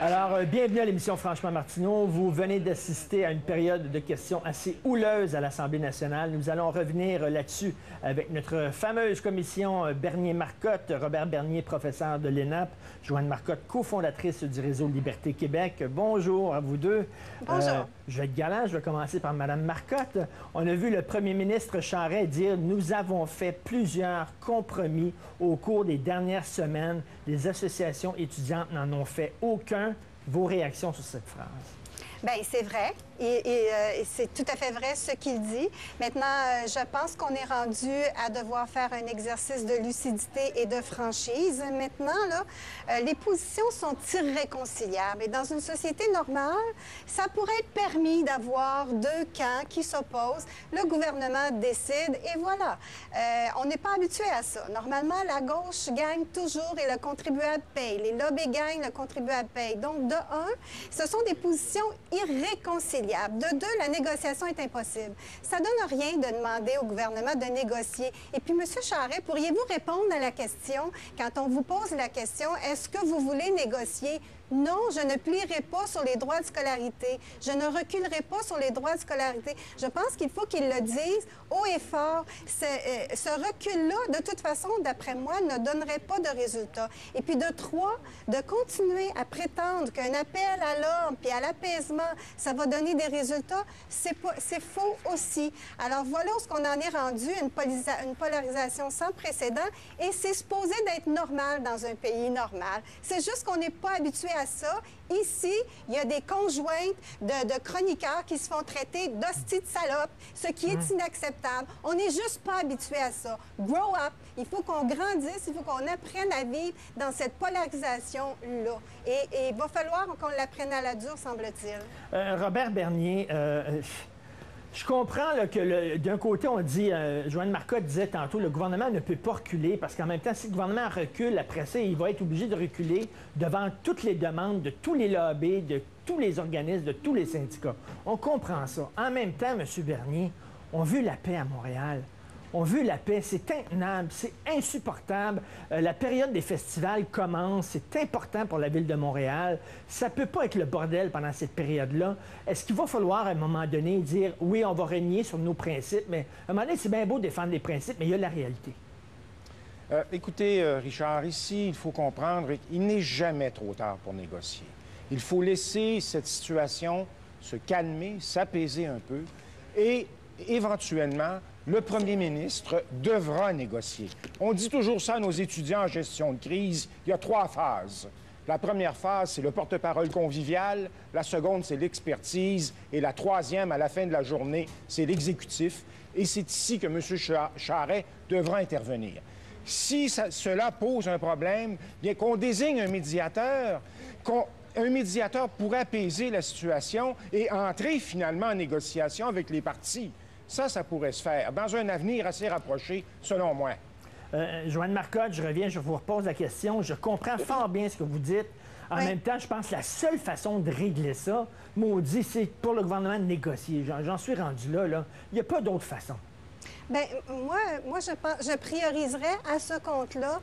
Alors, bienvenue à l'émission Franchement Martineau. Vous venez d'assister à une période de questions assez houleuse à l'Assemblée nationale. Nous allons revenir là-dessus avec notre fameuse commission Bernier-Marcotte, Robert Bernier, professeur de l'ENAP, Joanne Marcotte, cofondatrice du réseau Liberté Québec. Bonjour à vous deux. Bonjour. Je vais être galant, je vais commencer par Mme Marcotte. On a vu le premier ministre Charest dire « Nous avons fait plusieurs compromis au cours des dernières semaines. Les associations étudiantes n'en ont fait aucun. » Vos réactions sur cette phrase? Bien, c'est vrai. Et c'est tout à fait vrai ce qu'il dit. Maintenant, je pense qu'on est rendu à devoir faire un exercice de lucidité et de franchise. Maintenant, là, les positions sont irréconciliables. Et dans une société normale, ça pourrait être permis d'avoir deux camps qui s'opposent. Le gouvernement décide et voilà. On n'est pas habitué à ça. Normalement, la gauche gagne toujours et le contribuable paye. Les lobbies gagnent, le contribuable paye. Donc, de un, ce sont des positions irréconciliables. De deux, la négociation est impossible. Ça donne rien de demander au gouvernement de négocier. Et puis, M. Charest, pourriez-vous répondre à la question, quand on vous pose la question, est-ce que vous voulez négocier? Non, je ne plierai pas sur les droits de scolarité. Je ne reculerai pas sur les droits de scolarité. Je pense qu'il faut qu'ils le disent haut et fort. Ce recul-là, de toute façon, d'après moi, ne donnerait pas de résultat. Et puis de trois, de continuer à prétendre qu'un appel à l'ordre puis à l'apaisement, ça va donner des résultats, c'est faux aussi. Alors voilà où on en est rendu, une polarisation sans précédent, et c'est supposé d'être normal dans un pays normal. C'est juste qu'on n'est pas habitué à ça. Ici, il y a des conjointes de chroniqueurs qui se font traiter d'hosties de salopes, ce qui est inacceptable. On n'est juste pas habitué à ça. Grow up. Il faut qu'on grandisse, il faut qu'on apprenne à vivre dans cette polarisation-là. Et il va falloir qu'on l'apprenne à la dure, semble-t-il. Robert Bernier, je comprends là, que d'un côté, on dit, Joanne Marcotte disait tantôt, le gouvernement ne peut pas reculer parce qu'en même temps, si le gouvernement recule, après ça, il va être obligé de reculer devant toutes les demandes de tous les lobbies, de tous les organismes, de tous les syndicats. On comprend ça. En même temps, M. Bernier, on veut la paix à Montréal. On veut la paix, c'est intenable, c'est insupportable. La période des festivals commence, c'est important pour la ville de Montréal. Ça ne peut pas être le bordel pendant cette période-là. Est-ce qu'il va falloir, à un moment donné, dire « Oui, on va régner sur nos principes », mais à un moment donné, c'est bien beau défendre les principes, mais il y a la réalité. Écoutez, Richard, ici, il faut comprendre qu'il n'est jamais trop tard pour négocier. Il faut laisser cette situation se calmer, s'apaiser un peu et éventuellement, le premier ministre devra négocier. On dit toujours ça à nos étudiants en gestion de crise. Il y a trois phases. La première phase, c'est le porte-parole convivial. La seconde, c'est l'expertise. Et la troisième, à la fin de la journée, c'est l'exécutif. Et c'est ici que M. Charest devra intervenir. Si cela pose un problème, bien qu'on désigne un médiateur, un médiateur pour apaiser la situation et entrer finalement en négociation avec les partis. Ça pourrait se faire dans un avenir assez rapproché, selon moi. Joanne Marcotte, je reviens, je vous repose la question. Je comprends fort bien ce que vous dites. En même temps, je pense que la seule façon de régler ça, maudit, c'est pour le gouvernement de négocier. J'en suis rendu là. Il n'y a pas d'autre façon. Bien, moi je prioriserais à ce compte-là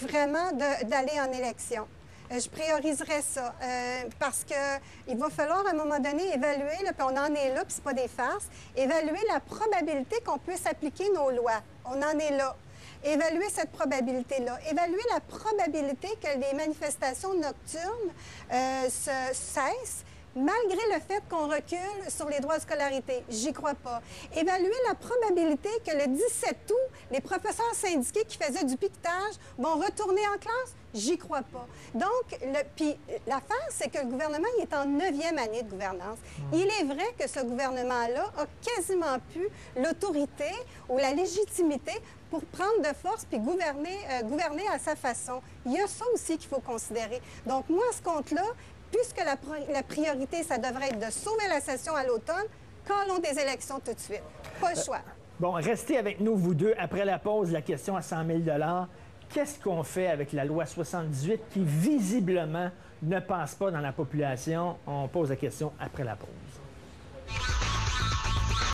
vraiment d'aller en élection. Je prioriserais ça parce qu'il va falloir à un moment donné évaluer, là, puis on en est là, puis c'est pas des farces, évaluer la probabilité qu'on puisse appliquer nos lois. On en est là. Évaluer cette probabilité-là. Évaluer la probabilité que les manifestations nocturnes cessent malgré le fait qu'on recule sur les droits de scolarité. J'y crois pas. Évaluer la probabilité que le 17 août, les professeurs syndiqués qui faisaient du piquetage vont retourner en classe. J'y crois pas. Donc, puis l'affaire, c'est que le gouvernement il est en 9e année de gouvernance. Il est vrai que ce gouvernement-là a quasiment plus l'autorité ou la légitimité pour prendre de force puis gouverner à sa façon. Il y a ça aussi qu'il faut considérer. Donc, moi, à ce compte-là, puisque la priorité, ça devrait être de sauver la session à l'automne, callons des élections tout de suite. Pas le choix. Bon, restez avec nous, vous deux. Après la pause, la question à 100 000 $. Qu'est-ce qu'on fait avec la loi 78 qui, visiblement, ne passe pas dans la population? On pose la question après la pause.